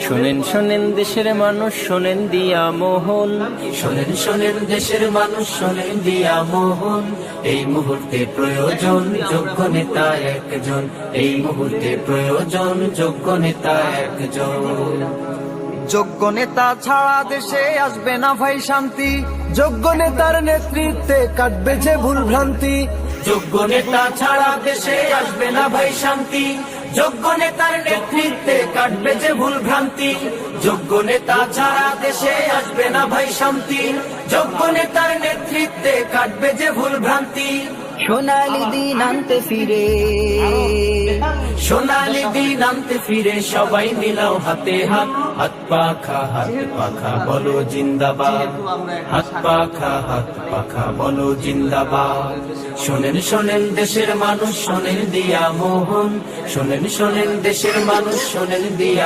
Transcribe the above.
শোনেন শোনেন দেশের মানুষ শোনেন দিয়া মোহন, শোনেন শোনেন দেশের মানুষ শোনেন দিয়া মোহন, এই মুহূর্তে প্রয়োজন যোগ্য নেতা একজন, এই মুহূর্তে প্রয়োজন যোগ্য নেতা একজন। যোগ্য নেতা ছাড়া দেশে আসবে না ভাই শান্তি, যোগ্য নেতার নেতৃত্বে কাটবে যে ভুল ভ্রান্তি। যোগ্য নেতা ছাড়া দেশে আসবে না ভাই শান্তি, যোগ্য নেতার নেতৃত্বে কাটবে যে ভুল ভ্রান্তি। যোগ্য নেতা ছাড়া দেশে আসবে না ভাই শান্তি, যোগ্য নেতার নেতৃত্বে কাটবে যে ভুল ভ্রান্তি। সোনালি দিন আনতে ফিরে, সোনালি দিন আনতে ফিরে সবাই মিলাও হাতে হাত, হাত পাখা বলো জিন্দাবাদ, হাত পাখা বলো জিন্দাবাদ। শোনেন শোনেন দেশের মানুষ শোনেন দিয়া মোহন, শোনেন শোনেন দেশের মানুষ শোনেন দিয়া